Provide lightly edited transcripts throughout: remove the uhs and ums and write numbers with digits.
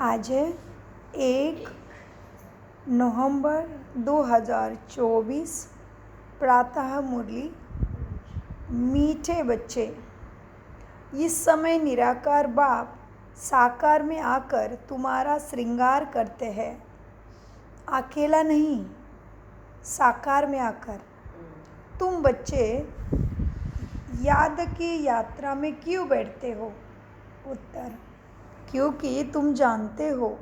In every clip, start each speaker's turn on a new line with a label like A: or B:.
A: आज है 1 नवंबर 2024। प्रातः मुरली। मीठे बच्चे, इस समय निराकार बाप साकार में आकर तुम्हारा श्रृंगार करते हैं। अकेला नहीं, साकार में आकर। तुम बच्चे याद की यात्रा में क्यों बैठते हो? उत्तर, क्योंकि तुम जानते हो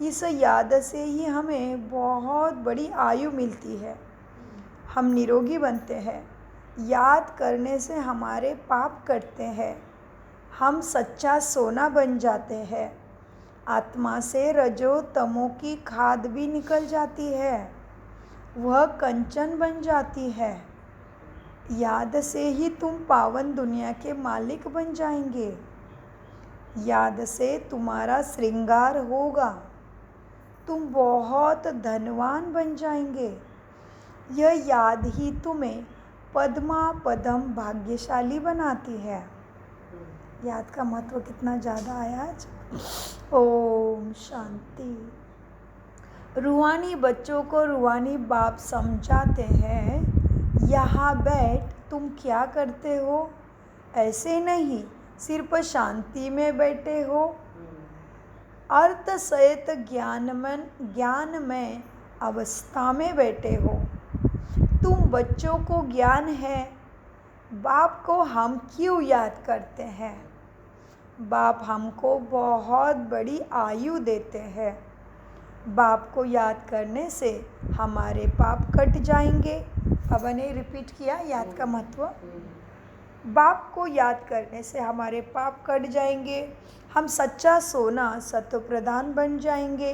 A: इस याद से ही हमें बहुत बड़ी आयु मिलती है। हम निरोगी बनते हैं। याद करने से हमारे पाप कटते हैं। हम सच्चा सोना बन जाते हैं। आत्मा से रजो तमो की खाद भी निकल जाती है, वह कंचन बन जाती है। याद से ही तुम पावन दुनिया के मालिक बन जाएंगे। याद से तुम्हारा श्रृंगार होगा। तुम बहुत धनवान बन जाएंगे। यह याद ही तुम्हें पद्मा पदम भाग्यशाली बनाती है। याद का महत्व कितना ज़्यादा है आज। ओम शांति। रूहानी बच्चों को रूहानी बाप समझाते हैं, यहाँ बैठ तुम क्या करते हो? ऐसे नहीं सिर्फ शांति में बैठे हो। अर्थ सहित ज्ञान में अवस्था में बैठे हो। तुम बच्चों को ज्ञान है। बाप को हम क्यों याद करते हैं? बाप हमको बहुत बड़ी आयु देते हैं। बाप को याद करने से हमारे पाप कट जाएंगे। अब ने रिपीट किया याद का महत्व। बाप को याद करने से हमारे पाप कट जाएंगे। हम सच्चा सोना सत्व प्रधान बन जाएंगे।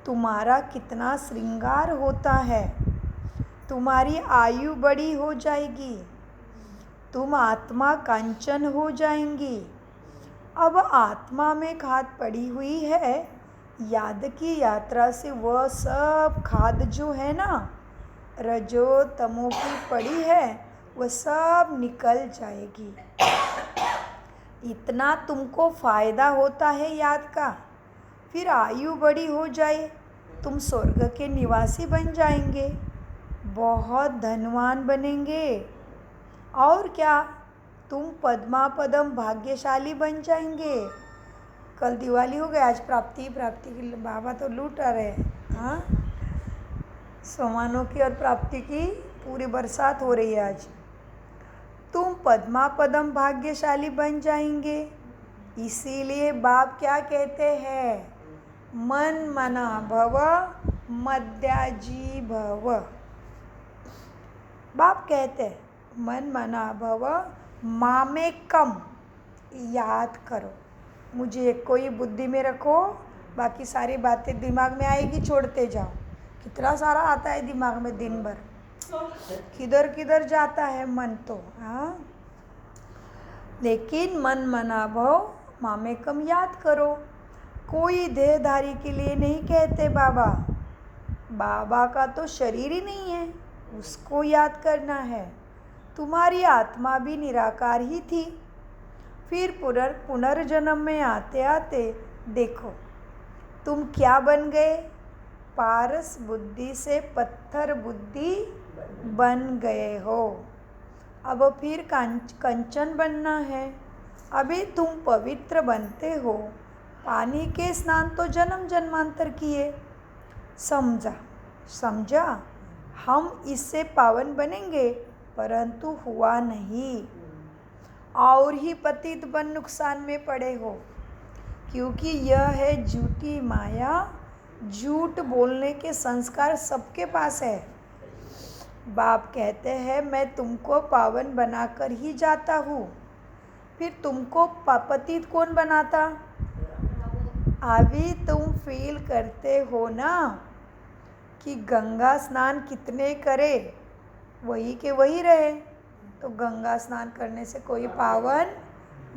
A: तुम्हारा कितना श्रृंगार होता है। तुम्हारी आयु बड़ी हो जाएगी। तुम आत्मा कंचन हो जाएंगी। अब आत्मा में खाद पड़ी हुई है। याद की यात्रा से वह सब खाद जो है ना, रजो तमो की पड़ी है, वह सब निकल जाएगी। इतना तुमको फ़ायदा होता है याद का। फिर आयु बड़ी हो जाए, तुम स्वर्ग के निवासी बन जाएंगे। बहुत धनवान बनेंगे। और क्या, तुम पद्मा पदम भाग्यशाली बन जाएंगे। कल दिवाली हो गई, आज प्राप्ति की बाबा तो लूट रहे हैं। हाँ, सोमानों की और प्राप्ति की पूरी बरसात हो रही है आज। तुम पद्मा पदम भाग्यशाली बन जाएंगे। इसीलिए बाप क्या कहते हैं? मन मना भव मद्याजी भव। बाप कहते हैं मन मना भव, मामे कम याद करो। मुझे कोई बुद्धि में रखो, बाकी सारी बातें दिमाग में आएगी, छोड़ते जाओ। कितना सारा आता है दिमाग में दिन भर, किधर किधर जाता है मन तो। हाँ, लेकिन मन मना भव मामे कम याद करो। कोई देहधारी के लिए नहीं कहते बाबा। बाबा का तो शरीर ही नहीं है, उसको याद करना है। तुम्हारी आत्मा भी निराकार ही थी। फिर पुनर्जन्म में आते आते देखो तुम क्या बन गए। पारस बुद्धि से पत्थर बुद्धि बन गए हो। अब फिर कंचन बनना है। अभी तुम पवित्र बनते हो। पानी के स्नान तो जन्म जन्मांतर किए। समझा? हम इससे पावन बनेंगे, परंतु हुआ नहीं। और ही पतित बन नुकसान में पड़े हो, क्योंकि यह है झूठी माया। झूठ बोलने के संस्कार सबके पास है। बाप कहते हैं मैं तुमको पावन बनाकर ही जाता हूँ। फिर तुमको पतित कौन बनाता? अभी तुम फील करते हो ना कि गंगा स्नान कितने करे, वही के वही रहे। तो गंगा स्नान करने से कोई पावन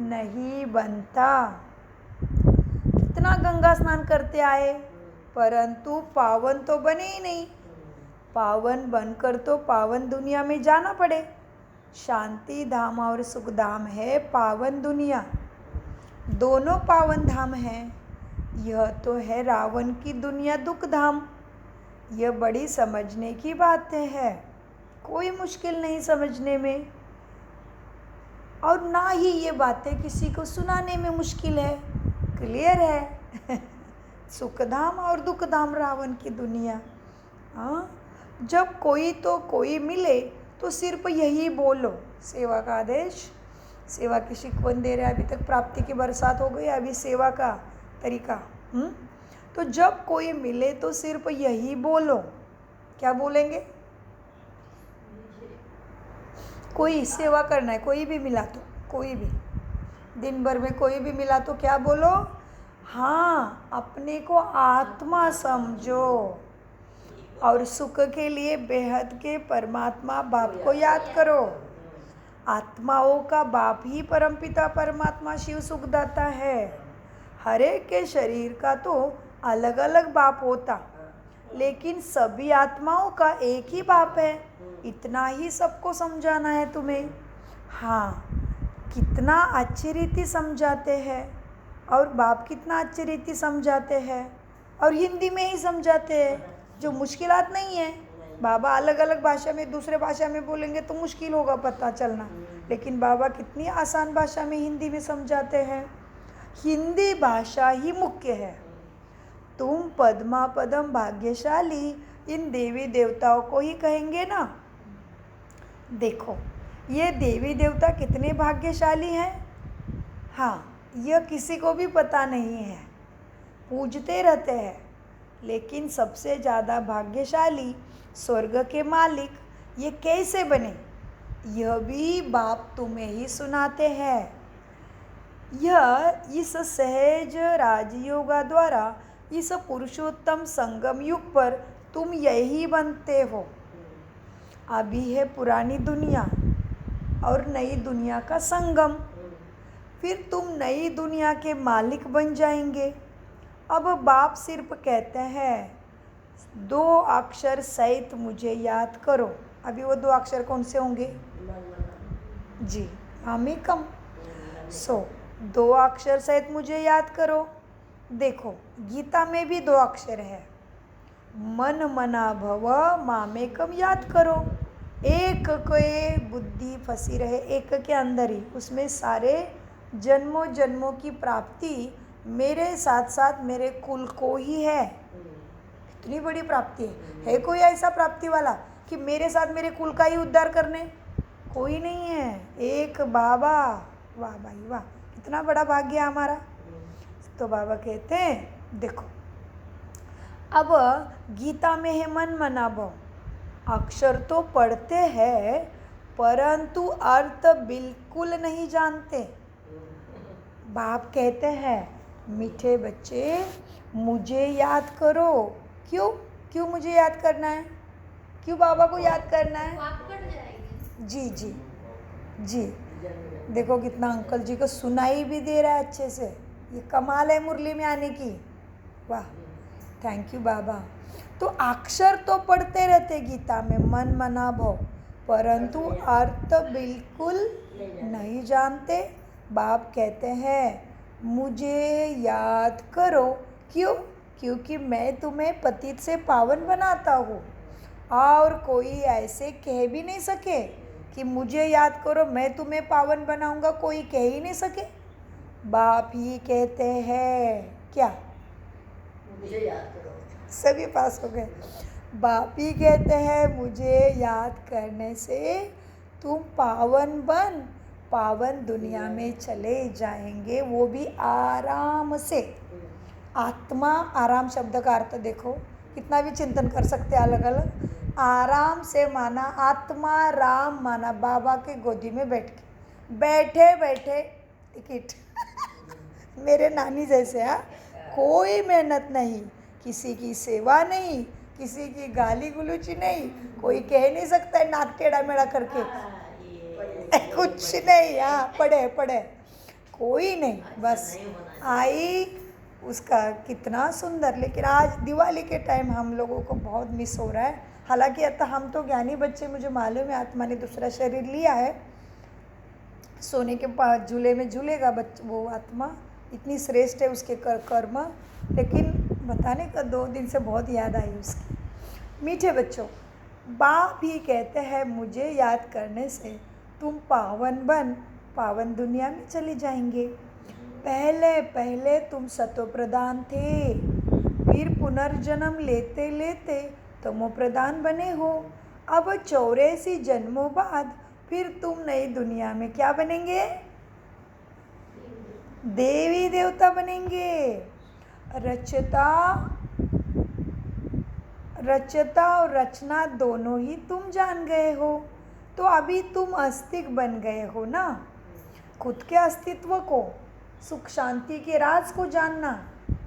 A: नहीं बनता। कितना गंगा स्नान करते आए, परंतु पावन तो बने ही नहीं। पावन बनकर तो पावन दुनिया में जाना पड़े। शांति धाम और सुख धाम है पावन दुनिया। दोनों पावन धाम हैं। यह तो है रावण की दुनिया दुखधाम। यह बड़ी समझने की बातें है, कोई मुश्किल नहीं समझने में, और ना ही ये बातें किसी को सुनाने में मुश्किल है, क्लियर है। सुखधाम और दुखधाम रावण की दुनिया। हाँ, जब कोई तो कोई मिले तो सिर्फ यही बोलो, सेवा का आदेश। सेवा की शिकवन दे रहे, अभी तक प्राप्ति की बरसात हो गई, अभी सेवा का तरीका। तो जब कोई मिले तो सिर्फ यही बोलो। क्या बोलेंगे? कोई सेवा करना है, कोई भी मिला तो, कोई भी दिन भर में कोई भी मिला तो क्या बोलो? हाँ, अपने को आत्मा समझो और सुख के लिए बेहद के परमात्मा बाप को याद करो। आत्माओं का बाप ही परमपिता परमात्मा शिव सुखदाता है। हर एक के शरीर का तो अलग अलग बाप होता, लेकिन सभी आत्माओं का एक ही बाप है। इतना ही सबको समझाना है तुम्हें। हाँ, कितना अच्छी रीति समझाते हैं, और बाप कितना अच्छी रीति समझाते हैं, और हिंदी में ही समझाते हैं, जो मुश्किलात नहीं है। बाबा अलग अलग भाषा में, दूसरे भाषा में बोलेंगे तो मुश्किल होगा पता चलना, लेकिन बाबा कितनी आसान भाषा में हिंदी में समझाते हैं। हिंदी भाषा ही मुख्य है। तुम पद्मा पदम भाग्यशाली इन देवी देवताओं को ही कहेंगे ना। देखो, ये देवी देवता कितने भाग्यशाली हैं। हाँ, यह किसी को भी पता नहीं है, पूजते रहते हैं, लेकिन सबसे ज़्यादा भाग्यशाली स्वर्ग के मालिक ये कैसे बने, यह भी बाप तुम्हें ही सुनाते हैं। यह इस सहज राजयोगा द्वारा इस पुरुषोत्तम संगम युग पर तुम यही बनते हो। अभी है पुरानी दुनिया और नई दुनिया का संगम, फिर तुम नई दुनिया के मालिक बन जाएंगे। अब बाप सिर्फ कहते हैं 2 अक्षर सहित मुझे याद करो। अभी वो 2 अक्षर कौन से होंगे? जी, मामेकम। 2 अक्षर सहित मुझे याद करो। देखो, गीता में भी 2 अक्षर है, मन मना भव मामेकम याद करो। एक के बुद्धि फंसी रहे एक के अंदर ही, उसमें सारे जन्मों जन्मों की प्राप्ति मेरे साथ साथ मेरे कुल को ही है। इतनी बड़ी प्राप्ति है कोई ऐसा प्राप्ति वाला कि मेरे साथ मेरे कुल का ही उद्धार करने? कोई नहीं है, एक बाबा। वाह भाई वाह, कितना बड़ा भाग्य है हमारा। तो बाबा कहते हैं, देखो अब गीता में है मन मना भव, अक्षर तो पढ़ते हैं परंतु अर्थ बिल्कुल नहीं जानते। बाप कहते हैं, मीठे बच्चे मुझे याद करो। क्यों क्यों मुझे याद करना है? क्यों बाबा को याद करना है? जी जी जी, देखो कितना अंकल जी को सुनाई भी दे रहा है अच्छे से। ये कमाल है मुरली में आने की। वाह, थैंक यू बाबा। तो अक्षर तो पढ़ते रहते गीता में मन मना भव, परंतु अर्थ बिल्कुल नहीं जानते। बाप कहते हैं मुझे याद करो। क्यों? क्योंकि मैं तुम्हें पतित से पावन बनाता हूँ, और कोई ऐसे कह भी नहीं सके कि मुझे याद करो मैं तुम्हें पावन बनाऊंगा, कोई कह ही नहीं सके। बाप ही कहते हैं क्या? मुझे याद करो। सभी पास हो गए। बाप ही कहते हैं मुझे याद करने से तुम पावन बन, पावन दुनिया में चले जाएंगे, वो भी आराम से। आत्मा आराम शब्द का अर्थ देखो, कितना भी चिंतन कर सकते हैं अलग अलग। आराम से माना आत्मा, राम माना बाबा के गोदी में बैठे बैठे टिकट। मेरे नानी जैसे। हाँ, कोई मेहनत नहीं, किसी की सेवा नहीं, किसी की गाली गुलूची नहीं, कोई कह नहीं सकता है नाक टेढ़ा मेढ़ा करके कुछ नहीं। हाँ, पढ़े कोई नहीं, बस आई उसका कितना सुंदर। लेकिन आज दिवाली के टाइम हम लोगों को बहुत मिस हो रहा है। हालांकि हम तो ज्ञानी बच्चे, मुझे मालूम है आत्मा ने दूसरा शरीर लिया है, सोने के पास झूले में झूलेगा वो आत्मा, इतनी श्रेष्ठ है उसके कर्म, लेकिन बताने का 2 दिन से बहुत याद आई उसकी। मीठे बच्चों, बाप ही कहते हैं मुझे याद करने से तुम पावन दुनिया में चले जाएंगे। पहले पहले तुम सतो प्रधान थे, फिर पुनर्जन्म लेते लेते तमो प्रधान बने हो। अब 84 जन्मों बाद फिर तुम नई दुनिया में क्या बनेंगे? देवी देवता बनेंगे। रचता और रचना दोनों ही तुम जान गए हो, तो अभी तुम आस्तिक बन गए हो ना। खुद के अस्तित्व को, सुख शांति के राज को जानना,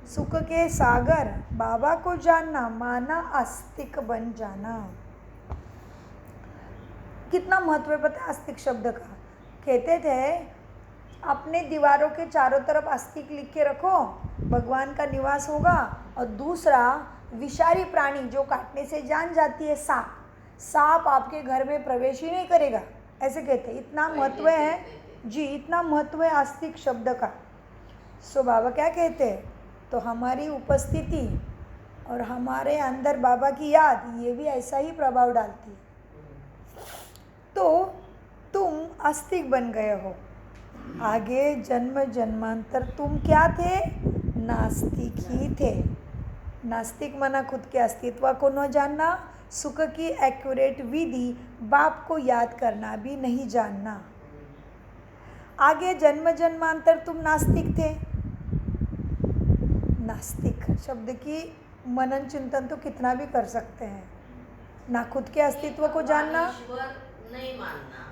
A: सुख के सागर बाबा को जानना, माना आस्तिक बन जाना। कितना महत्व है पता है आस्तिक शब्द का। कहते थे अपने दीवारों के चारों तरफ आस्तिक लिख के रखो, भगवान का निवास होगा। और दूसरा, विषारी प्राणी जो काटने से जान जाती है, सांप आपके घर में प्रवेश ही नहीं करेगा, ऐसे कहते। इतना महत्व है जी, इतना महत्व है आस्तिक शब्द का। सो बाबा क्या कहते हैं, तो हमारी उपस्थिति और हमारे अंदर बाबा की याद, ये भी ऐसा ही प्रभाव डालती है। तो तुम आस्तिक बन गए हो। आगे जन्म जन्मांतर तुम क्या थे? नास्तिक ही थे। नास्तिक माना खुद के अस्तित्व को न जानना, सुख की एक्यूरेट विधि बाप को याद करना भी नहीं जानना। आगे जन्म जन्मांतर तुम नास्तिक थे। नास्तिक शब्द की मनन चिंतन तो कितना भी कर सकते हैं। ना खुद के अस्तित्व को जानना,
B: नहीं मानना,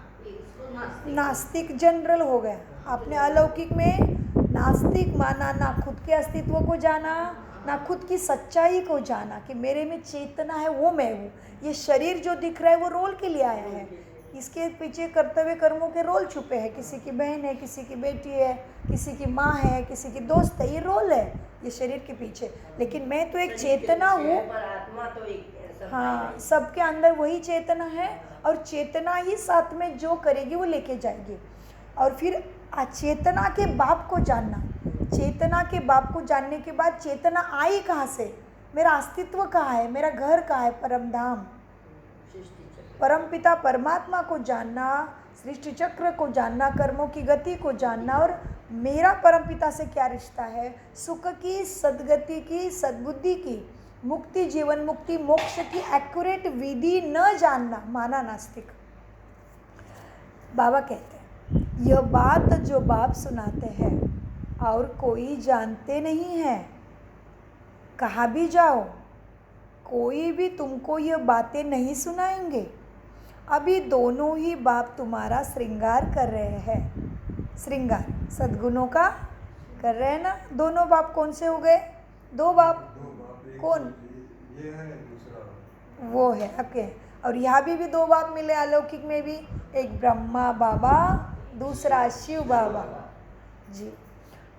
A: नास्तिक जनरल हो गया। आपने अलौकिक में नास्तिक माना, ना खुद के अस्तित्व को जाना, ना खुद की सच्चाई को जाना कि मेरे में चेतना है, वो मैं हूँ। ये शरीर जो दिख रहा है वो रोल के लिए आया है, इसके पीछे कर्तव्य कर्मों के रोल छुपे हैं। किसी की बहन है, किसी की बेटी है, किसी की माँ है, किसी की दोस्त है, ये रोल है ये शरीर के पीछे। लेकिन मैं तो एक चेतना हूँ। हाँ, सबके अंदर वही चेतना है और चेतना ही साथ में जो करेगी वो लेके जाएगी। और फिर अचेतना के बाप को जानना, चेतना के बाप को जानने के बाद चेतना आई कहाँ से, मेरा अस्तित्व कहाँ है, मेरा घर कहाँ है, परम धाम, परम पिता परमात्मा को जानना, सृष्टि चक्र को जानना, कर्मों की गति को जानना और मेरा परम पिता से क्या रिश्ता है, सुख की, सद्गति की, सद्बुद्धि की, मुक्ति, जीवन मुक्ति, मोक्ष की एक्यूरेट विधि न जानना, माना नास्तिक। बाबा कहते हैं यह बात जो बाप सुनाते हैं और कोई जानते नहीं है, कहाँ भी जाओ कोई भी तुमको यह बातें नहीं सुनाएंगे। अभी दोनों ही बाप तुम्हारा श्रृंगार कर रहे हैं। श्रृंगार सद्गुणों का कर रहे हैं ना। दोनों बाप कौन से हो गए? 2 बाप। कौन?
C: ये है, दूसरा
A: वो है। ओके। और यहाँ भी 2 बाप मिले अलौकिक में भी, एक ब्रह्मा बाबा, दूसरा शिव बाबा जी।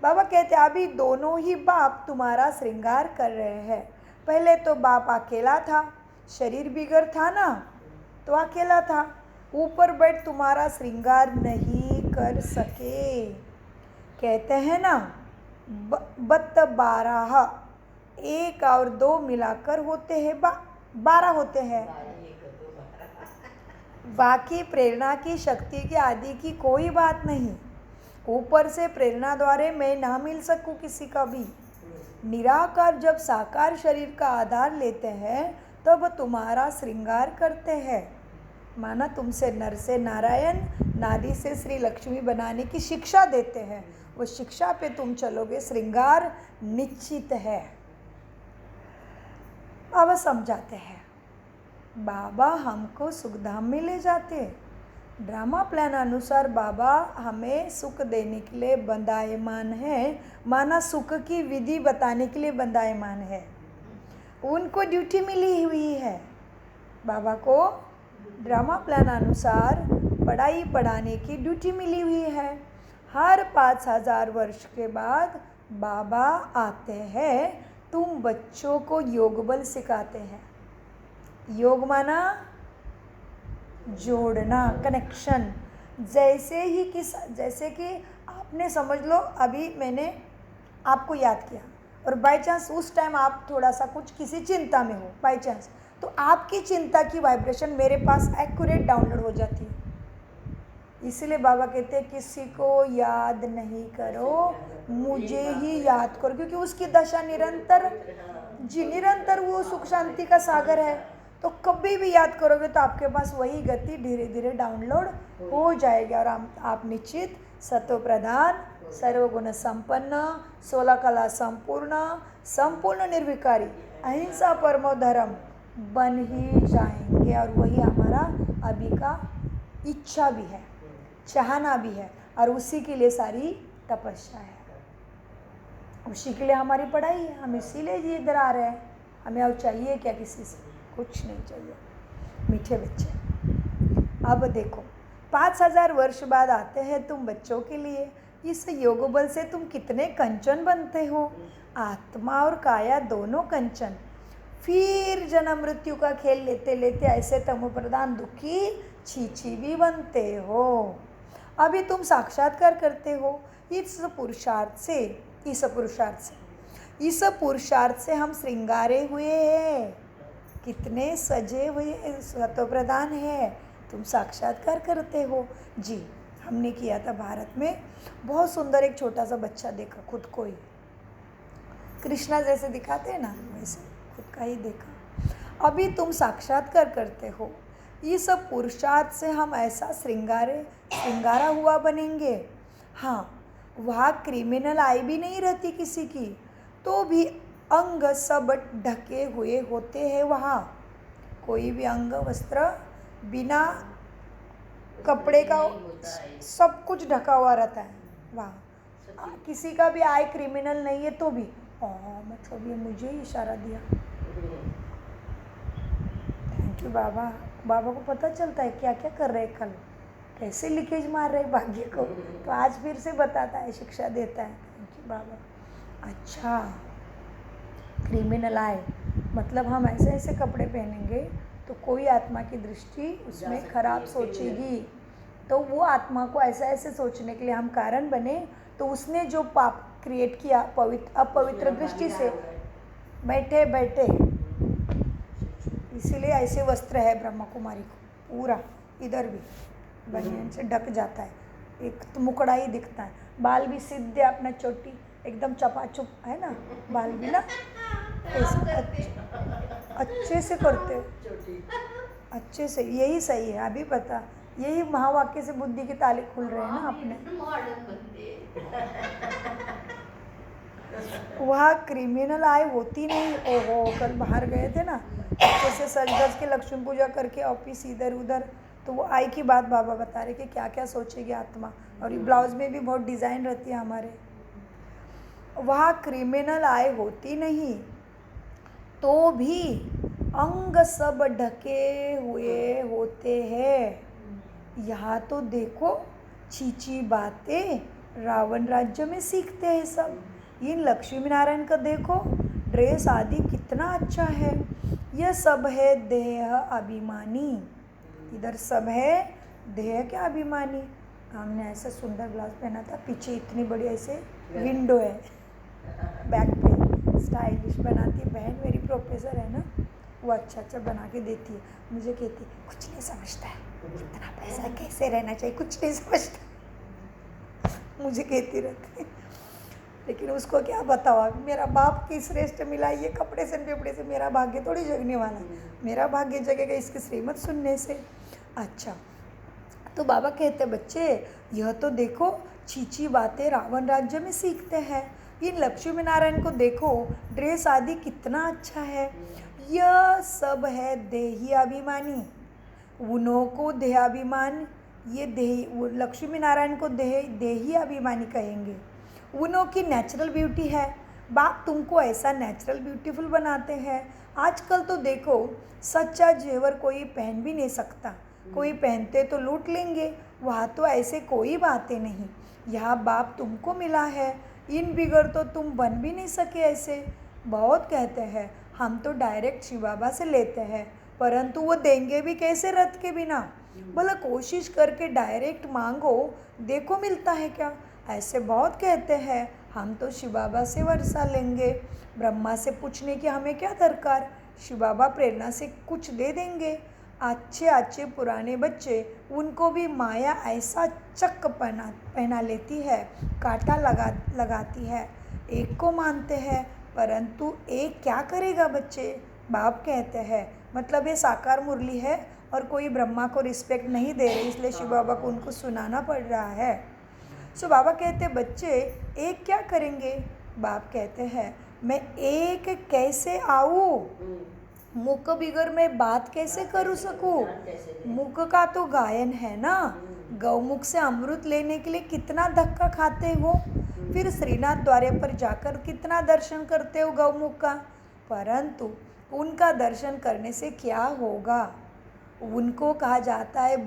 A: बाबा कहते अभी दोनों ही बाप तुम्हारा श्रृंगार कर रहे हैं। पहले तो बाप अकेला था, शरीर बिगड़ था ना, तो अकेला था, ऊपर बैठ तुम्हारा श्रृंगार नहीं कर सके। कहते हैं ना 12 1 और 2 मिलाकर होते हैं 12 होते हैं। बाकी प्रेरणा की शक्ति के आदि की कोई बात नहीं। ऊपर से प्रेरणा द्वारा मैं ना मिल सकूं किसी का भी। निराकार जब साकार शरीर का आधार लेते हैं तब तुम्हारा श्रृंगार करते हैं। माना तुमसे नर से नारायण, नारी से श्री लक्ष्मी बनाने की शिक्षा देते हैं। वो शिक्षा पे तुम चलोगे, श्रृंगार निश्चित है। बाबा समझाते हैं, बाबा हमको सुखधाम में ले जाते। ड्रामा प्लान अनुसार बाबा हमें सुख देने के लिए बंधायमान है, माना सुख की विधि बताने के लिए बंधायमान है। उनको ड्यूटी मिली हुई है। बाबा को ड्रामा प्लान अनुसार पढ़ाई पढ़ाने की ड्यूटी मिली हुई है। हर 5000 वर्ष के बाद बाबा आते हैं, तुम बच्चों को योग बल सिखाते हैं। योग माना जोड़ना, कनेक्शन। जैसे कि आपने समझ लो, अभी मैंने आपको याद किया, और बाय चांस उस टाइम आप थोड़ा सा कुछ किसी चिंता में हो बाय चांस, तो आपकी चिंता की वाइब्रेशन मेरे पास एक्यूरेट डाउनलोड हो जाती है। इसीलिए बाबा कहते हैं किसी को याद नहीं करो, मुझे ही याद करो, क्योंकि उसकी दशा निरंतर निरंतर वो सुख शांति का सागर है। तो कभी भी याद करोगे तो आपके पास वही गति धीरे धीरे डाउनलोड हो जाएगी और आप निश्चित सत्व प्रधान, सर्वगुण संपन्न, 16 कला संपूर्ण, संपूर्ण निर्विकारी, अहिंसा परमो धर्म बन ही जाएंगे। और वही हमारा अभी का इच्छा भी है, चाहना भी है, और उसी के लिए सारी तपस्या है, उसी के लिए हमारी पढ़ाई है। हम इसीलिए ये इधर आ रहे हैं। हमें और चाहिए क्या किसी से? कुछ नहीं चाहिए। मीठे बच्चे, अब देखो 5000 वर्ष बाद आते हैं तुम बच्चों के लिए। इस योग बल से तुम कितने कंचन बनते हो, आत्मा और काया दोनों कंचन। फिर जन्म मृत्यु का खेल लेते लेते ऐसे तमो प्रधान दुखी छीछी भी बनते हो। अभी तुम साक्षात्कार करते हो इस पुरुषार्थ से हम श्रृंगारे हुए हैं, कितने सजे हुए सत्व प्रधान है, तुम साक्षात्कार करते हो जी। हमने किया था भारत में, बहुत सुंदर एक छोटा सा बच्चा देखा, खुद को ही कृष्णा जैसे दिखाते हैं ना, वैसे खुद का ही देखा। अभी तुम साक्षात्कार करते हो, ये सब पुरुषार्थ से हम ऐसा श्रृंगारा हुआ बनेंगे। हाँ, वहाँ क्रिमिनल आई भी नहीं रहती किसी की, तो भी अंग सब ढके हुए होते हैं। वहाँ कोई भी अंग वस्त्र बिना कपड़े का सब कुछ ढका हुआ रहता है। वहाँ किसी का भी आय क्रिमिनल नहीं है, तो भी मतलब ये मुझे ही इशारा दिया। थैंक यू बाबा। बाबा को पता चलता है क्या क्या कर रहे हैं, कल कैसे लीकेज मार रहे भाग्य को, तो आज फिर से बताता है, शिक्षा देता है। थैंक यू बाबा। अच्छा, क्रिमिनल आए मतलब हम ऐसे ऐसे कपड़े पहनेंगे तो कोई आत्मा की दृष्टि उसमें खराब सोचेगी, तो वो आत्मा को ऐसा ऐसे सोचने के लिए हम कारण बने, तो उसने जो पाप क्रिएट किया अपवित्र दृष्टि से बैठे बैठे, इसीलिए ऐसे वस्त्र है ब्रह्मा कुमारी को, पूरा इधर भी बनियान से ढक जाता है, एक तो मुकड़ा ही दिखता है, बाल भी सीधे अपना चोटी एकदम चपाचुप है ना, बाल भी ना अच्छे से करते हो, अच्छे से, यही सही है। अभी पता, यही महावाक्य से बुद्धि के ताले खुल रहे हैं ना अपने। वहाँ क्रिमिनल आय होती नहीं। ओहो, कल बाहर गए थे ना, जैसे सज धज के लक्ष्मी पूजा करके ऑफिस इधर उधर, तो वो आई की बात बाबा बता रहे कि क्या क्या सोचेगी आत्मा। और ये ब्लाउज में भी बहुत डिज़ाइन रहती है हमारे। वहाँ क्रिमिनल आय होती नहीं, तो भी अंग सब ढके हुए होते हैं। यहाँ तो देखो छीछी बातें रावण राज्य में सीखते हैं सब। इन लक्ष्मी नारायण का देखो ड्रेस आदि कितना अच्छा है। यह सब है देह अभिमानी, इधर सब है देह के अभिमानी। हमने ऐसा सुंदर ब्लाउज पहना था, पीछे इतनी बड़ी ऐसे विंडो है, बैक पे स्टाइलिश बनाती है बहन मेरी, प्रोफेसर है ना, वो अच्छा अच्छा बना के देती है। मुझे कहती है कुछ नहीं समझता है, इतना पैसा कैसे रहना चाहिए, कुछ नहीं समझता, मुझे कहती रहती है। लेकिन उसको क्या बताओ, मेरा बाप की श्रेष्ठ मिला, ये कपड़े से पिपड़े से मेरा भाग्य थोड़ी जगने वाला है, मेरा भाग्य जगेगा इसकी श्रीमत सुनने से। अच्छा, तो बाबा कहते बच्चे यह तो देखो छीछी बातें रावण राज्य में सीखते हैं। इन लक्ष्मी नारायण को देखो ड्रेस आदि कितना अच्छा है। यह सब है देही अभिमानी, उन्हों को देहाभिमान, ये देही लक्ष्मी नारायण को देही अभिमानी कहेंगे। उन्हों की नेचुरल ब्यूटी है, बाप तुमको ऐसा नेचुरल ब्यूटीफुल बनाते हैं। आजकल तो देखो सच्चा जेवर कोई पहन भी नहीं सकता, कोई पहनते तो लूट लेंगे। वहाँ तो ऐसे कोई बातें नहीं, यहाँ बाप तुमको मिला है, इन बिगड़ तो तुम बन भी नहीं सके ऐसे। बहुत कहते हैं हम तो डायरेक्ट शिव बाबा से लेते हैं, परंतु वो देंगे भी कैसे रथ के बिना। भला कोशिश करके डायरेक्ट मांगो, देखो मिलता है क्या। ऐसे बहुत कहते हैं, हम तो शिव बाबा से वर्षा लेंगे, ब्रह्मा से पूछने की हमें क्या दरकार, शिव बाबा प्रेरणा से कुछ दे देंगे। अच्छे अच्छे पुराने बच्चे, उनको भी माया ऐसा चक पहना लेती है, कांटा लगाती है। एक को मानते हैं, परंतु एक क्या करेगा बच्चे, बाप कहते हैं। मतलब ये साकार मुरली है और कोई ब्रह्मा को रिस्पेक्ट नहीं दे रहे, इसलिए शिव बाबा को उनको सुनाना पड़ रहा है। सो बाबा कहते बच्चे एक क्या करेंगे, बाप कहते हैं मैं एक कैसे आऊँ, मुख बिगर मैं बात कैसे करूँ सकूँ। मुख का तो गायन है ना, गौमुख से अमृत लेने के लिए कितना धक्का खाते हो, फिर श्रीनाथ द्वारे पर जाकर कितना दर्शन करते हो गौमुख का, परंतु उनका दर्शन करने से क्या होगा। उनको कहा जाता है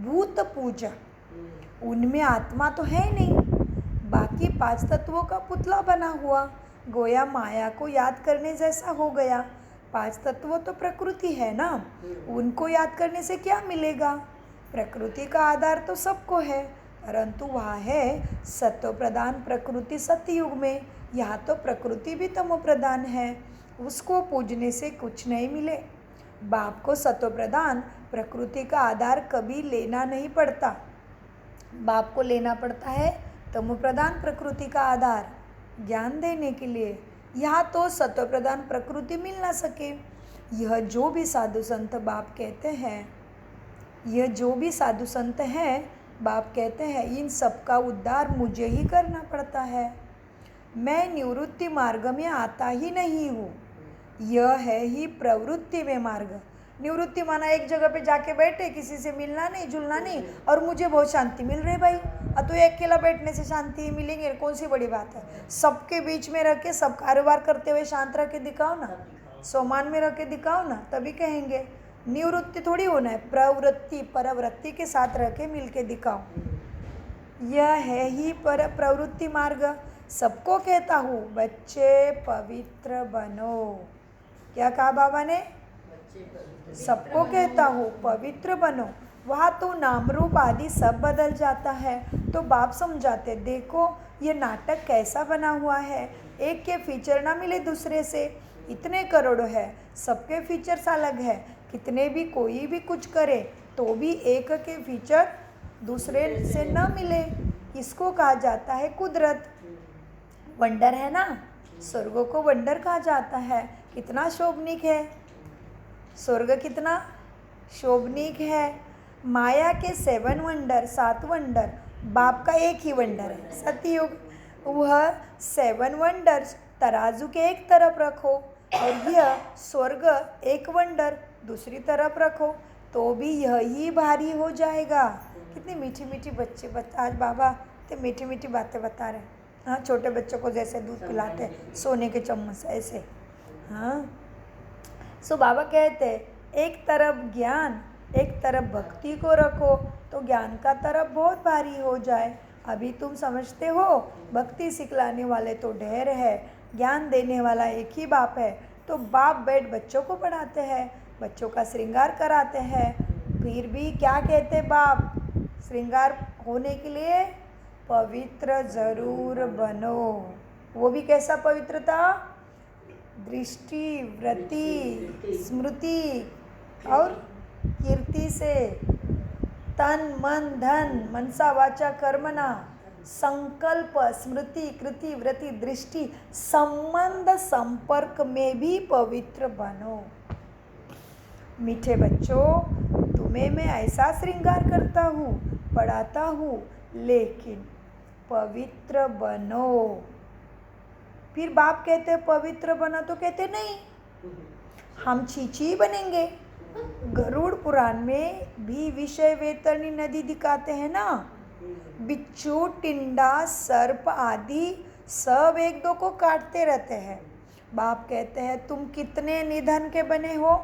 A: भूत पूजा, उनमें आत्मा तो है नहीं, बाकी 5 तत्वों का पुतला बना हुआ, गोया माया को याद करने जैसा हो गया। 5 तत्व तो प्रकृति है ना, उनको याद करने से क्या मिलेगा। प्रकृति का आधार तो सबको है, परंतु वहाँ है सत्व प्रधान प्रकृति सतयुग में, यहाँ तो प्रकृति भी तमो प्रधान है, उसको पूजने से कुछ नहीं मिले। बाप को सत्व प्रधान प्रकृति का आधार कभी लेना नहीं पड़ता, बाप को लेना पड़ता है तमो प्रधान प्रकृति का आधार ज्ञान देने के लिए। यहाँ तो सत्व प्रधान प्रकृति मिल ना सके। यह जो भी साधु संत बाप कहते हैं, यह जो भी साधु संत हैं बाप कहते हैं, इन सब का उद्धार मुझे ही करना पड़ता है। मैं निवृत्ति मार्ग में आता ही नहीं हूँ, यह है ही प्रवृत्ति में मार्ग। निवृत्ति माना एक जगह पे जाके बैठे, किसी से मिलना नहीं जुलना नहीं, और मुझे बहुत शांति मिल रही भाई। तो अकेला बैठने से शांति मिलेंगे, कौन सी बड़ी बात है। सबके बीच में रह के सब कारोबार करते हुए शांत रह के दिखाओ ना, सोमान में रह के दिखाओ ना, तभी कहेंगे। निवृत्ति थोड़ी होना है, प्रवृत्ति परवृत्ति के साथ रह के मिल के दिखाओ। यह है ही पर प्रवृत्ति मार्ग। सबको कहता हूँ बच्चे पवित्र बनो। क्या कहा बाबा ने, सबको कहता हूँ पवित्र बनो। वहाँ तो नाम रूप आदि सब बदल जाता है। तो बाप समझाते, देखो ये नाटक कैसा बना हुआ है, एक के फीचर ना मिले दूसरे से, इतने करोड़ों है, सबके फीचर्स अलग है, कितने भी कोई भी कुछ करे तो भी एक के फीचर दूसरे से न मिले, इसको कहा जाता है कुदरत। वंडर है ना, स्वर्ग को वंडर कहा जाता है। कितना शोभनीक है स्वर्ग, कितना शोभनीक है। माया के 7 वंडर 7 वंडर, बाप का एक ही वंडर है सतयुग। वह 7 वंडर्स तराजू के एक तरफ रखो और यह स्वर्ग एक वंडर दूसरी तरफ रखो तो भी यही भारी हो जाएगा। कितनी मीठी मीठी बच्चे आज बाबा तो मीठी मीठी बातें बता रहे हैं। हाँ, छोटे बच्चों को जैसे दूध पिलाते हैं सोने के चम्मच ऐसे। हाँ, सो बाबा कहते एक तरफ ज्ञान एक तरफ भक्ति को रखो तो ज्ञान का तरफ बहुत भारी हो जाए। अभी तुम समझते हो भक्ति सिखलाने वाले तो ढेर है, ज्ञान देने वाला एक ही बाप है। तो बाप बैठ बच्चों को पढ़ाते हैं, बच्चों का श्रृंगार कराते हैं। फिर भी क्या कहते बाप, श्रृंगार होने के लिए पवित्र जरूर बनो। वो भी कैसा पवित्रता, दृष्टि वृत्ति स्मृति और कीर्ति से, तन मन धन मनसा वाचा कर्मणा, संकल्प स्मृति कृति वृत्ति दृष्टि संबंध संपर्क में भी पवित्र बनो। मीठे बच्चों, तुम्हें मैं ऐसा श्रृंगार करता हूँ पढ़ाता हूँ, लेकिन पवित्र बनो। फिर बाप कहते पवित्र बनो तो कहते नहीं हम छीछी बनेंगे। गरुड़ पुराण में भी विषय वेतरणी नदी दिखाते हैं ना, बिच्छू टिंडा सर्प आदि सब एक दो को काटते रहते हैं। बाप कहते हैं तुम कितने निधन के बने हो,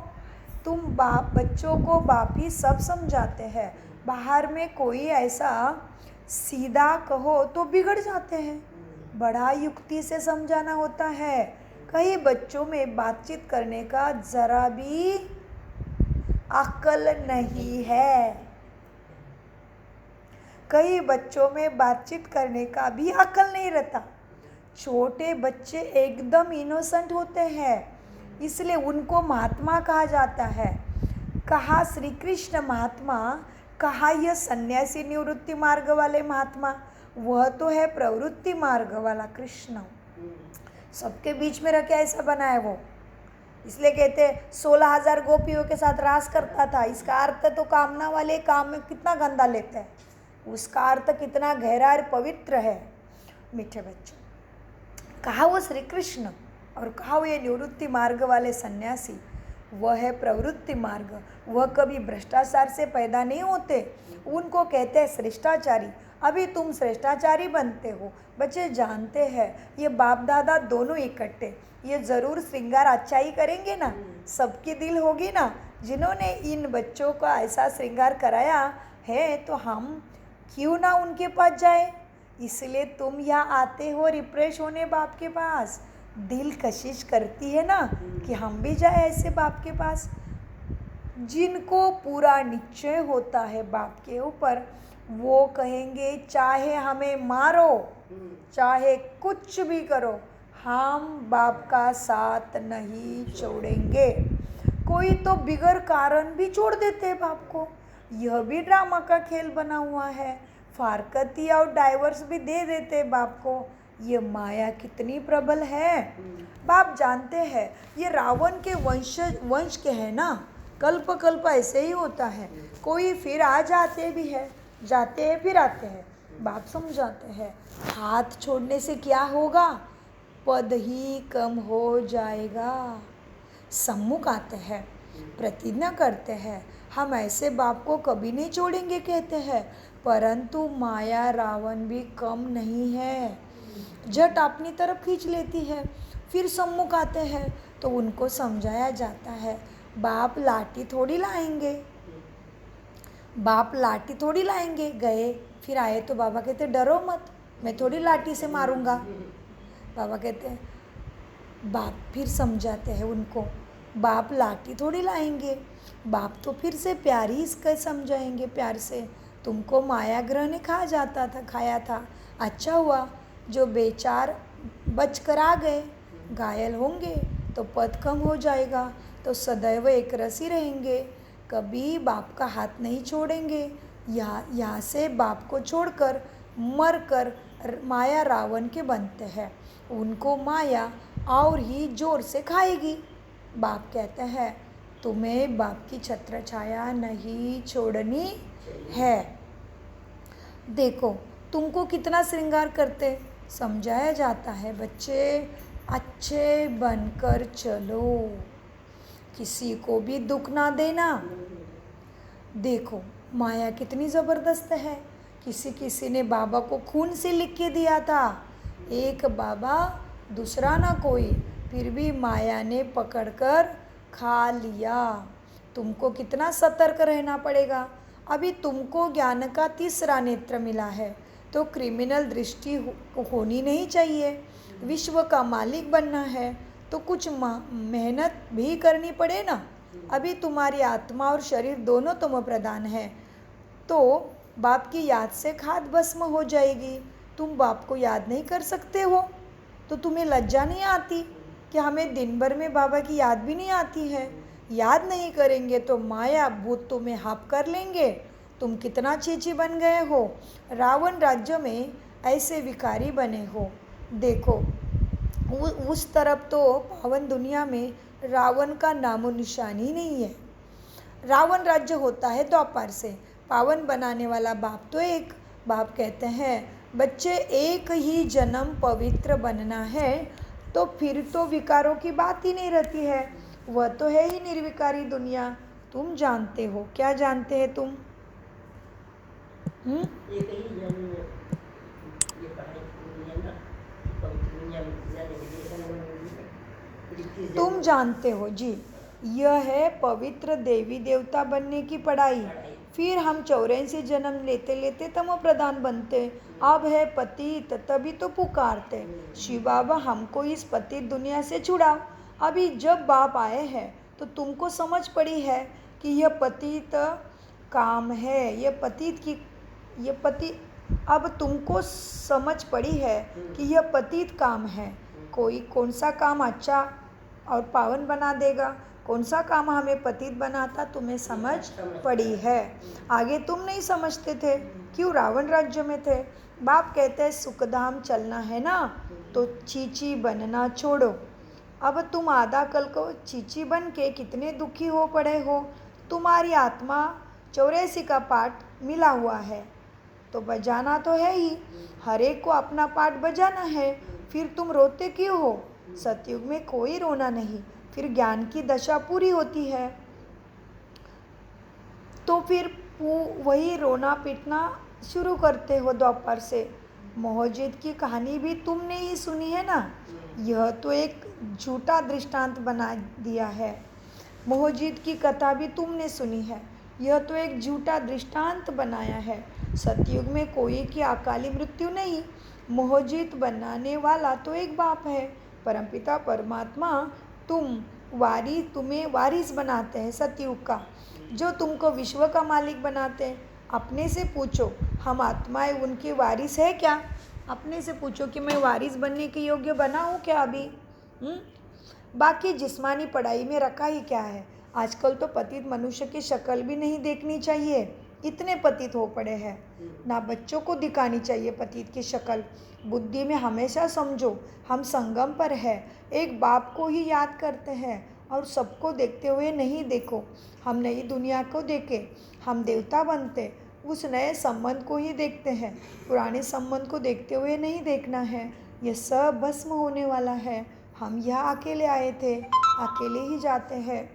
A: तुम बाप बच्चों को बाप ही सब समझाते हैं। बाहर में कोई ऐसा सीधा कहो तो बिगड़ जाते हैं, बड़ा युक्ति से समझाना होता है। कई बच्चों में बातचीत करने का जरा भी अक्ल नहीं है, कई बच्चों में बातचीत करने का भी अक्ल नहीं रहता। छोटे बच्चे एकदम इनोसेंट होते हैं, इसलिए उनको महात्मा कहा जाता है। कहा श्री कृष्ण महात्मा, कहा यह सन्यासी निवृत्ति मार्ग वाले महात्मा, वह तो है प्रवृत्ति मार्ग वाला कृष्ण। सबके बीच में रह के ऐसा बना है वो, इसलिए कहते हैं 16,000 गोपियों के साथ रास करता था। इसका अर्थ तो कामना वाले काम में कितना गंदा लेते हैं, उसका अर्थ कितना गहरा और पवित्र है। मीठे बच्चों, कहा वो श्री कृष्ण और कहा वो ये निवृत्ति मार्ग वाले सन्यासी, वह है प्रवृत्ति मार्ग। वह कभी भ्रष्टाचार से पैदा नहीं होते, उनको कहते हैं श्रेष्ठाचारी। अभी तुम श्रेष्ठाचारी बनते हो। बच्चे जानते हैं ये बाप दादा दोनों इकट्ठे, ये ज़रूर श्रृंगार अच्छा ही करेंगे ना, सबकी दिल होगी ना। जिन्होंने इन बच्चों को ऐसा श्रृंगार कराया है तो हम क्यों ना उनके पास जाए। इसलिए तुम यहाँ आते हो रिफ्रेश होने बाप के पास, दिल कशिश करती है ना कि हम भी जाए ऐसे बाप के पास। जिनको पूरा निश्चय होता है बाप के ऊपर, वो कहेंगे चाहे हमें मारो, चाहे कुछ भी करो, हम बाप का साथ नहीं छोड़ेंगे। कोई तो बिगर कारण भी छोड़ देते हैं बाप को, यह भी ड्रामा का खेल बना हुआ है। फारकती और डाइवर्स भी दे देते हैं बाप को। ये माया कितनी प्रबल है। बाप जानते हैं ये रावण के वंश के हैं ना, कल्प कल्प ऐसे ही होता है। कोई फिर आ जाते भी है, जाते हैं फिर आते हैं। बाप समझाते हैं हाथ छोड़ने से क्या होगा, पद ही कम हो जाएगा। सम्मुख आते हैं, प्रतिज्ञा करते हैं हम ऐसे बाप को कभी नहीं छोड़ेंगे कहते हैं, परंतु माया रावण भी कम नहीं है, झट अपनी तरफ खींच लेती है। फिर सम्मुख आते हैं तो उनको समझाया जाता है बाप लाठी थोड़ी लाएंगे, बाप लाठी थोड़ी लाएंगे। गए फिर आए तो बाबा कहते डरो मत, मैं थोड़ी लाठी से मारूंगा। बाबा कहते हैं बाप फिर समझाते हैं उनको बाप लाठी थोड़ी लाएंगे। बाप तो फिर से प्यार ही इसका समझाएंगे, प्यार से तुमको माया ग्रह ने खाया था। अच्छा हुआ जो बेचार बच कर आ गए, घायल होंगे तो पद कम हो जाएगा, तो सदैव एक रसी रहेंगे, कभी बाप का हाथ नहीं छोड़ेंगे। यहाँ से बाप को छोड़कर मर कर माया रावण के बनते हैं, उनको माया और ही जोर से खाएगी। बाप कहते हैं तुम्हें बाप की छत्र छाया नहीं छोड़नी है। देखो तुमको कितना श्रृंगार करते समझाया जाता है, बच्चे अच्छे बनकर चलो, किसी को भी दुख ना देना। देखो माया कितनी ज़बरदस्त है। किसी ने बाबा को खून से लिख के दिया था, एक बाबा दूसरा ना कोई, फिर भी माया ने पकड़कर खा लिया। तुमको कितना सतर्क रहना पड़ेगा। अभी तुमको ज्ञान का तीसरा नेत्र मिला है तो क्रिमिनल दृष्टि होनी नहीं चाहिए। विश्व का मालिक बनना है तो कुछ मेहनत भी करनी पड़े ना। अभी तुम्हारी आत्मा और शरीर दोनों तुम प्रदान है, तो बाप की याद से खाद भस्म हो जाएगी। तुम बाप को याद नहीं कर सकते हो तो तुम्हें लज्जा नहीं आती कि हमें दिन भर में बाबा की याद भी नहीं आती है। याद नहीं करेंगे तो माया भूत तुम्हें हाप कर लेंगे। तुम कितना चीची बन गए हो, रावण राज्य में ऐसे विकारी बने हो। देखो उस तरफ तो पावन दुनिया में रावण का नामो निशान ही नहीं है। रावण राज्य होता है द्वापर से, पावन बनाने वाला बाप तो एक। बाप कहते हैं बच्चे एक ही जन्म पवित्र बनना है, तो फिर तो विकारों की बात ही नहीं रहती है। वह तो है ही निर्विकारी दुनिया। तुम जानते हो, क्या जानते हैं तुम? तुम जानते हो जी, यह है पवित्र देवी देवता बनने की पढ़ाई। फिर हम 84 जन्म लेते लेते तमो प्रधान बनते। अब है पतित, तभी तो पुकारते शिव बाबा हमको इस पतित दुनिया से छुड़ाओ। अभी जब बाप आए हैं तो तुमको समझ पड़ी है कि यह पतित काम है, यह पति अब तुमको समझ पड़ी है कि यह पतित काम है। कोई कौन सा काम अच्छा और पावन बना देगा, कौन सा काम हमें पतित बनाता, तुम्हें समझ पड़ी है। आगे तुम नहीं समझते थे, क्यों रावण राज्य में थे। बाप कहते हैं सुखधाम चलना है ना, तो चीची बनना छोड़ो। अब तुम आधा कल को चीची बन के कितने दुखी हो पड़े हो। तुम्हारी आत्मा 84 का पाठ मिला हुआ है, तो बजाना तो है ही, हर एक को अपना पाठ बजाना है। फिर तुम रोते क्यों हो। सतयुग में कोई रोना नहीं, फिर ज्ञान की दशा पूरी होती है, तो फिर वही रोना पीटना शुरू करते हो द्वापर से। मोहजिद की कहानी भी तुमने ही सुनी है ना। यह तो एक झूठा दृष्टांत बना दिया है। मोहजिद की कथा भी तुमने सुनी है, यह तो एक झूठा दृष्टांत बनाया है। सतयुग में कोई की अकाली मृत्यु नहीं, मोहजिद बनाने वाला तो एक बाप है, परमपिता परमात्मा। तुम्हें वारिस बनाते हैं सतयुग का, जो तुमको विश्व का मालिक बनाते हैं। अपने से पूछो, हम आत्माएं उनके वारिस है क्या। अपने से पूछो कि मैं वारिस बनने के योग्य बना हूँ क्या अभी। बाकी जिस्मानी पढ़ाई में रखा ही क्या है। आजकल तो पतित मनुष्य की शक्ल भी नहीं देखनी चाहिए, इतने पतित हो पड़े हैं। ना बच्चों को दिखानी चाहिए पतित की शक्ल। बुद्धि में हमेशा समझो हम संगम पर है, एक बाप को ही याद करते हैं और सबको देखते हुए नहीं देखो। हम नई दुनिया को देखें, हम देवता बनते, उस नए संबंध को ही देखते हैं, पुराने संबंध को देखते हुए नहीं देखना है। यह सब भस्म होने वाला है। हम यहाँ अकेले आए थे, अकेले ही जाते हैं।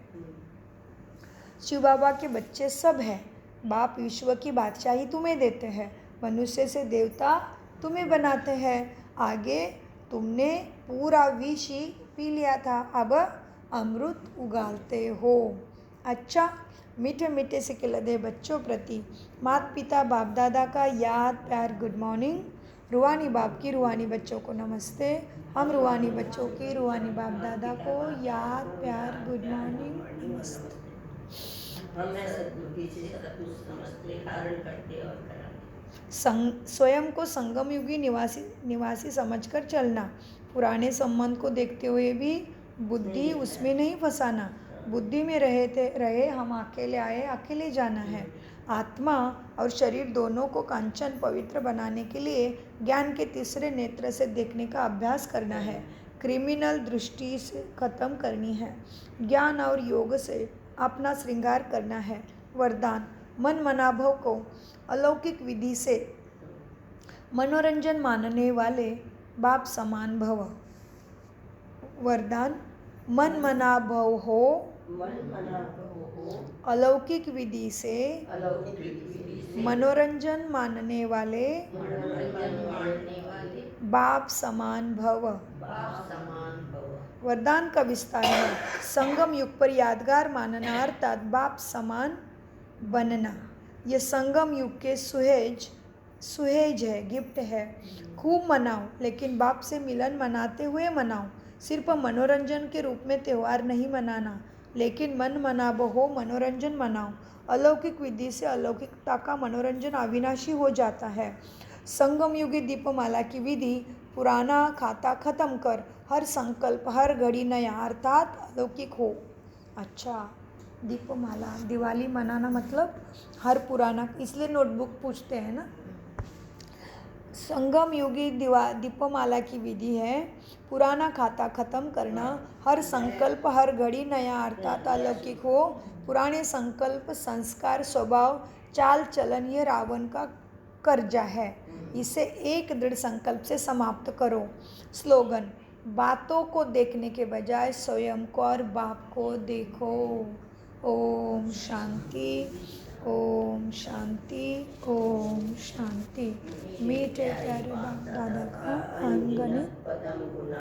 A: शिव बाबा के बच्चे सब हैं। बाप विश्व की बादशाही तुम्हें देते हैं, मनुष्य से देवता तुम्हें बनाते हैं। आगे तुमने पूरा विष ही पी लिया था, अब अमृत उगालते हो। अच्छा, मीठे मीठे से खिलते बच्चों प्रति माता पिता बाप दादा का याद प्यार गुड मॉर्निंग। रूहानी बाप की रूहानी बच्चों को नमस्ते। हम रूहानी बच्चों की रूहानी बाप दादा को याद प्यार गुड मॉर्निंग नमस्ते।
B: हमें सद्बुद्धि से सब कुछ समझते, धारण करते और कराते।
A: स्वयं को संगम युगी निवासी समझकर चलना। पुराने संबंध को देखते हुए भी बुद्धि उसमें नहीं फंसाना। बुद्धि में रहे हम अकेले आए, अकेले जाना है। आत्मा और शरीर दोनों को कांचन पवित्र बनाने के लिए ज्ञान के तीसरे नेत्र से देखने का अभ्यास करना है। क्रिमिनल दृष्टि से खत्म करनी है। ज्ञान और योग से अपना श्रृंगार करना है। वरदान, मन मनाभव को अलौकिक विधि से मनोरंजन मानने वाले बाप समान भव। वरदान, मन मनाभव हो अलौकिक विधि से मनोरंजन मानने वाले बाप समान भव। वरदान का विस्तार है, संगम युग पर यादगार मानना अर्थात बाप समान बनना। यह संगम युग के सुहेज है, गिफ्ट है। खूब मनाओ, लेकिन बाप से मिलन मनाते हुए मनाओ। सिर्फ मनोरंजन के रूप में त्यौहार नहीं मनाना, लेकिन मन मनाबो हो मनोरंजन मनाओ। अलौकिक विधि से अलौकिकता का मनोरंजन अविनाशी हो जाता है। संगम युगी दीपमाला की विधि, पुराना खाता खत्म कर, हर संकल्प हर घड़ी नया अर्थात अलौकिक हो। अच्छा, दीपमाला दिवाली मनाना मतलब हर पुराना, इसलिए नोटबुक पूछते हैं ना। संगम युगी दीपमाला की विधि है पुराना खाता खत्म करना, हर संकल्प हर घड़ी नया अर्थात अलौकिक हो। पुराने संकल्प संस्कार स्वभाव चाल चलन ये रावण का कर्जा है, इसे एक दृढ़ संकल्प से समाप्त करो। स्लोगन, बातों को देखने के बजाय स्वयं को और बाप को देखो। ओम शांति, ओम शांति, ओम शांति। मीठे प्यारे बाप दादा का अनगणित